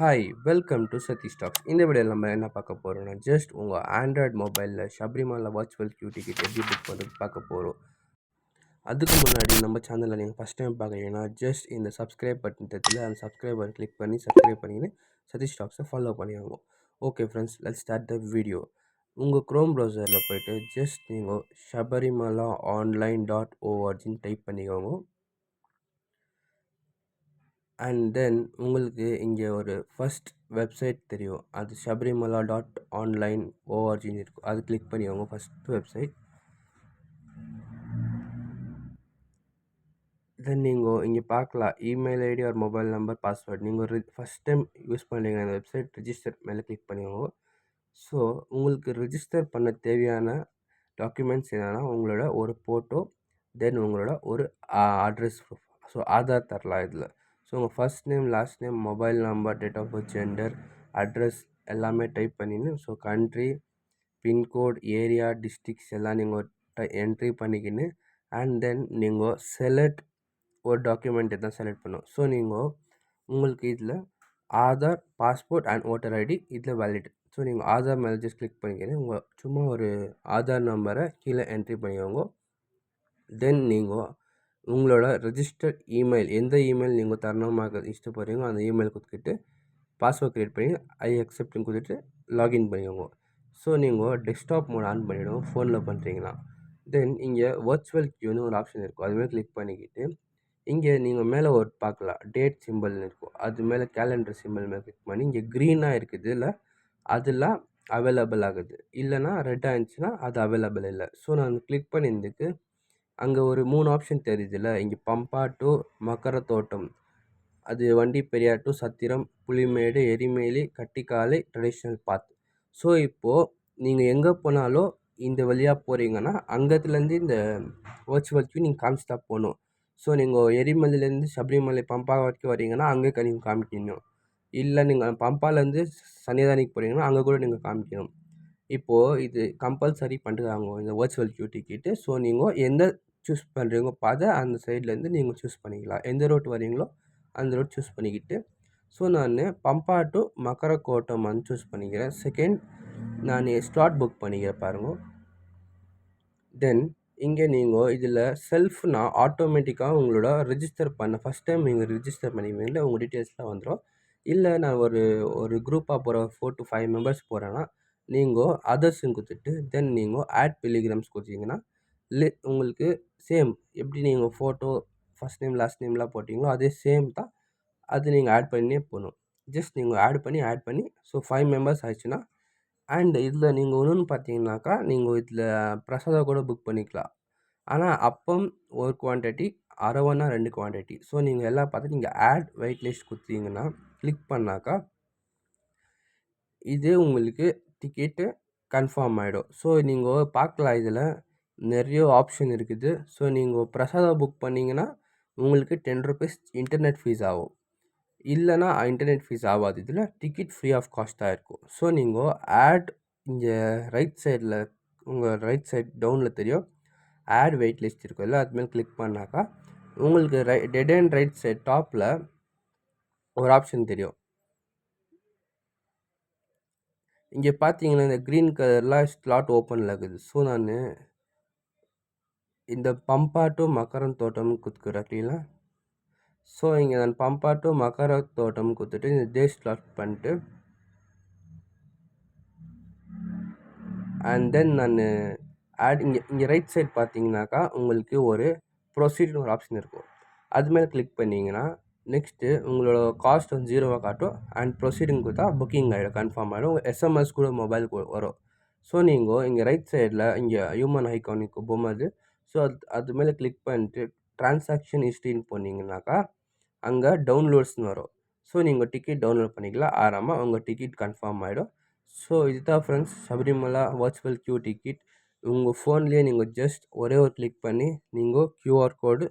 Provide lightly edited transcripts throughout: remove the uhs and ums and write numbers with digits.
Hi welcome to Satish talks. இந்த வீடியோவில் நம்ம என்ன பார்க்க போகிறோம்னா ஜஸ்ட் உங்கள் ஆண்ட்ராய்டு மொபைலில் சபரிமலை வர்ச்சுவல் கியூ டிக்கெட் எப்படி புக் பண்ணுறது பார்க்க போகிறோம். அதுக்கு முன்னாடி நம்ம சேனலில் நீங்கள் ஃபஸ்ட் டைம் பார்க்குறீங்கன்னா ஜஸ்ட் இந்த சப்ஸ்கிரைப் பட்டன் தட்டில் அந்த சப்ஸ்கிரைப் பட்டன் கிளிக் பண்ணி சப்ஸ்கிரைப் பண்ணிக்கின்னு சதீஷ் டாக்ஸை ஃபாலோ பண்ணிடுவோம். Okay friends, let's start the video. உங்கள் க்ரோம் ப்ரௌசரில் போய்ட்டு ஜஸ்ட் நீங்கள் சபரிமலா ஆன்லைன்.orgன்னு டைப் பண்ணிக்கோங்க. அண்ட் தென் உங்களுக்கு இங்கே ஒரு ஃபஸ்ட் வெப்சைட் தெரியும், அது sabrimala.online.orgன்னு இருக்கும். அது கிளிக் பண்ணிக்கோங்க ஃபஸ்ட் வெப்சைட். தென் நீங்கள் இங்கே பார்க்கலாம் இமெயில் ஐடி ஒரு மொபைல் நம்பர் பாஸ்வேர்ட். நீங்கள் ஒரு ஃபஸ்ட் டைம் யூஸ் பண்ணுறீங்க அந்த வெப்சைட், ரிஜிஸ்டர் மேலே கிளிக் பண்ணிக்கோங்க. ஸோ உங்களுக்கு ரிஜிஸ்டர் பண்ண தேவையான டாக்குமெண்ட்ஸ் என்னென்னா உங்களோட ஒரு ஃபோட்டோ, தென் உங்களோட ஒரு அட்ரஸ் ப்ரூஃப். ஸோ ஆதார் தரலாம் இதில். ஸோ உங்கள் first name, last name, mobile number, date of birth, gender, address எல்லாமே டைப் பண்ணின்னு, so country, pincode, area, districts எல்லாம் நீங்கள் என்ட்ரி பண்ணிக்கின்னு அண்ட் தென் நீங்கள் செலக்ட் ஒரு டாக்குமெண்ட் தான் செலக்ட் பண்ணும். ஸோ நீங்கள் உங்களுக்கு இதில் Aadhaar, passport and voter ID இதில் வேலிட். ஸோ நீங்கள் ஆதார் மேலே ஜஸ்ட் கிளிக் பண்ணிக்கிறீங்க. உங்கள் சும்மா ஒரு ஆதார் நம்பரை கீழே என்ட்ரி பண்ணிக்கோங்க. தென் நீங்கள் உங்களோட ரிஜிஸ்டர்ட் இமெயில், எந்த இமெயில் நீங்கள் தரணுமாக இஷ்டப்படுறீங்களோ அந்த இமெயில் கொடுத்துக்கிட்டு பாஸ்வேர்ட் க்ரியேட் பண்ணி ஐ அக்செப்ட்னு கொடுத்துட்டு லாகின் பண்ணிக்கோங்க. ஸோ நீங்கள் டெஸ்க்டாப் மோட் ஆன் பண்ணிவிடுவோம் ஃபோனில் பண்ணுறீங்கன்னா. தென் இங்கே வர்ச்சுவல் கியூன்னு ஒரு ஆப்ஷன் இருக்கும், அதுமாதிரி கிளிக் பண்ணிக்கிட்டு இங்கே நீங்கள் மேலே ஒரு பார்க்கலாம் டேட் சிம்பிள்னு இருக்கும், அது மேலே கேலண்டர் சிம்பிள் மேலே கிளிக் பண்ணி இங்கே க்ரீனாக இருக்குது இல்லை அதெல்லாம் அவைலபிள் ஆகுது, இல்லைனா ரெட்டாக இருந்துச்சுன்னா அது அவைலபிள் இல்லை. ஸோ நான் கிளிக் பண்ணியிருந்துக்கு அங்கே ஒரு 3 ஆப்ஷன் தெரியுதுல்ல, இங்கே பம்பா டு மக்கர தோட்டம், அது வண்டி பெரியார் டு சத்திரம், புலிமேடு, எரிமேலி, கட்டிக்காலை, ட்ரெடிஷ்னல் பாத். ஸோ இப்போது நீங்கள் எங்கே போனாலும் இந்த வழியாக போகிறீங்கன்னா அங்கத்துலேருந்து இந்த வர்ச்சுவல் கியூ நீங்கள் காமிச்சு தான் போகணும். ஸோ நீங்கள் எரிமலையிலேருந்து சபரிமலை பம்பா வரைக்கும் வரீங்கன்னா அங்கே நீங்கள் காமிக்கணும், இல்லை நீங்கள் பம்பாலேருந்து சன்னிதானிக்கு போகிறீங்கன்னா அங்கே கூட நீங்கள் காமிக்கணும். இப்போது இது கம்பல்சரி பண்ணிட்டுருக்காங்க இந்த வர்ச்சுவல் கியூ டிக்கெட்டு. ஸோ நீங்கள் எந்த சூஸ் பண்ணுறீங்களோ பார்த்து அந்த சைட்லேருந்து நீங்கள் சூஸ் பண்ணிக்கலாம், எந்த ரோட் வரீங்களோ அந்த ரோட் சூஸ் பண்ணிக்கிட்டு. ஸோ நான் பம்பா டு மக்கர கோட்டம் சூஸ் பண்ணிக்கிறேன். செகண்ட் நான் ஸ்லாட் புக் பண்ணிக்கிறேன் பாருங்கள். தென் இங்கே நீங்கள் இதில் செல்ஃப்னா ஆட்டோமேட்டிக்காக உங்களோட ரிஜிஸ்டர் பண்ண ஃபஸ்ட் டைம் நீங்கள் ரிஜிஸ்டர் பண்ணிக்கிறீங்களா உங்கள் டீட்டெயில்ஸ்லாம் வந்துடும். இல்லை நான் ஒரு ஒரு குரூப்பாக போகிற 4 to 5 மெம்பர்ஸ் போகிறேன்னா நீங்கள் அதர்ஸ்ன்னு கொடுத்துட்டு தென் நீங்கள் ஆட் பிலிகிராம்ஸ் கொடுத்தீங்கன்னா உங்களுக்கு சேம் எப்படி நீங்கள் ஃபோட்டோ ஃபஸ்ட் நேம் லாஸ்ட் நேம்லாம் போட்டிங்களோ அதே சேம் தான், அது நீங்கள் ஆட் பண்ணியே போகணும். ஜஸ்ட் நீங்கள் ஆட் பண்ணி ஸோ 5 மெம்பர்ஸ் ஆயிடுச்சுன்னா அண்ட் இதில் நீங்கள் ஒன்றுன்னு பார்த்தீங்கன்னாக்கா நீங்கள் இதில் பிரசாதம் கூட புக் பண்ணிக்கலாம். ஆனால் அப்பம் ஒரு குவான்டிட்டி, அரவணா 2 குவான்டிட்டி. ஸோ நீங்கள் எல்லாம் பார்த்து நீங்கள் ஆட் வெயிட் லிஸ்ட் கொடுத்தீங்கன்னா கிளிக் பண்ணாக்கா இது உங்களுக்கு டிக்கெட்டு கன்ஃபார்ம் ஆகிடும். ஸோ நீங்கள் பார்க்கலாம் இதில் நிறைய ஆப்ஷன் இருக்குது. ஸோ நீங்கள் பிரசாதம் புக் பண்ணிங்கன்னா உங்களுக்கு 10 ருபீஸ் இன்டர்நெட் ஃபீஸ் ஆகும், இல்லைனா இன்டர்நெட் ஃபீஸ் ஆகாது. இதில் டிக்கெட் ஃப்ரீ ஆஃப் காஸ்ட்டாக இருக்கும். ஸோ நீங்கள் ஆட் இங்கே ரைட் சைடில் உங்கள் ரைட் சைட் டவுனில் தெரியும் ஆட் வெயிட் லிஸ்ட் இருக்கும் இல்லை, அதுமாதிரி கிளிக் பண்ணாக்கா உங்களுக்கு டெட் அண்ட் ரைட் சைட் டாப்பில் ஒரு ஆப்ஷன் தெரியும். இங்கே பார்த்தீங்கன்னா இந்த க்ரீன் கலரில் ஸ்லாட் ஓப்பனில் இருக்குது. ஸோ நான் இந்த பம்பா டு மக்கரன் தோட்டம் கொடுத்துக்கிறீங்களா. ஸோ இங்கே நான் பம்பா டு மக்கர தோட்டம் கொடுத்துட்டு இந்த டே ஸ்லாட் பண்ணிட்டு அண்ட் தென் நான் ஆட் இங்கே ரைட் சைட் பார்த்தீங்கன்னாக்கா உங்களுக்கு ஒரு ப்ரொசீட்னு ஒரு ஆப்ஷன் இருக்கும், அது மேலே கிளிக் பண்ணிங்கன்னா நெக்ஸ்ட்டு உங்களோட காஸ்ட் வந்து 0வாக காட்டும் அண்ட் ப்ரொசீடிங் கொடுத்தா புக்கிங் ஆகிடும், கன்ஃபார்ம் ஆகிடும். எஸ்எம்எஸ் கூட மொபைலுக்கு வரும். ஸோ நீங்கள் இங்கே ரைட் சைடில் இங்கே ஹியூமன் ஐகானிக் பொம்மை, ஸோ அது மேலே கிளிக் பண்ணிட்டு ட்ரான்சாக்ஷன் ஹிஸ்ட்ரின்னு போனீங்கன்னாக்கா அங்கே டவுன்லோட்ஸ்னு வரும். ஸோ நீங்கள் டிக்கெட் டவுன்லோட் பண்ணிக்கலாம், ஆறாமல் உங்கள் டிக்கெட் கன்ஃபார்ம் ஆகிடும். ஸோ இதுதான் friends Sabarimala virtual Q ticket. உங்கள் ஃபோன்லேயே நீங்கள் ஜஸ்ட் ஒரே ஒரு கிளிக் பண்ணி நீங்கள் கியூஆர் கோடு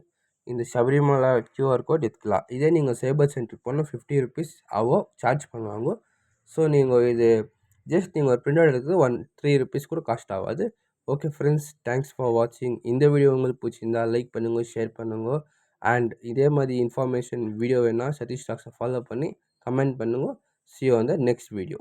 இந்த சபரிமலா கியூஆர் கோட் எடுத்துக்கலாம். இதே நீங்கள் சைபர் சென்டருக்கு போனால் 50 ருபீஸ் சார்ஜ் பண்ணுவாங்க. ஸோ நீங்கள் இது ஜஸ்ட் நீங்கள் ஒரு பிரிண்ட் அவுட் எடுக்கிறது 3 ருபீஸ் கூட காஸ்ட் ஆகாது. ஓகே ஃப்ரெண்ட்ஸ், தேங்க்ஸ் ஃபார் வாட்சிங். இந்த வீடியோ உங்களுக்கு பிடிச்சிருந்தா லைக் பண்ணுங்கள், ஷேர் பண்ணுங்கள். அண்ட் இதே மாதிரி இன்ஃபர்மேஷன் வீடியோ வேணால் சதீஷ் டாக்ஸை ஃபாலோ பண்ணி கமெண்ட் பண்ணுங்கள். See you on the next video.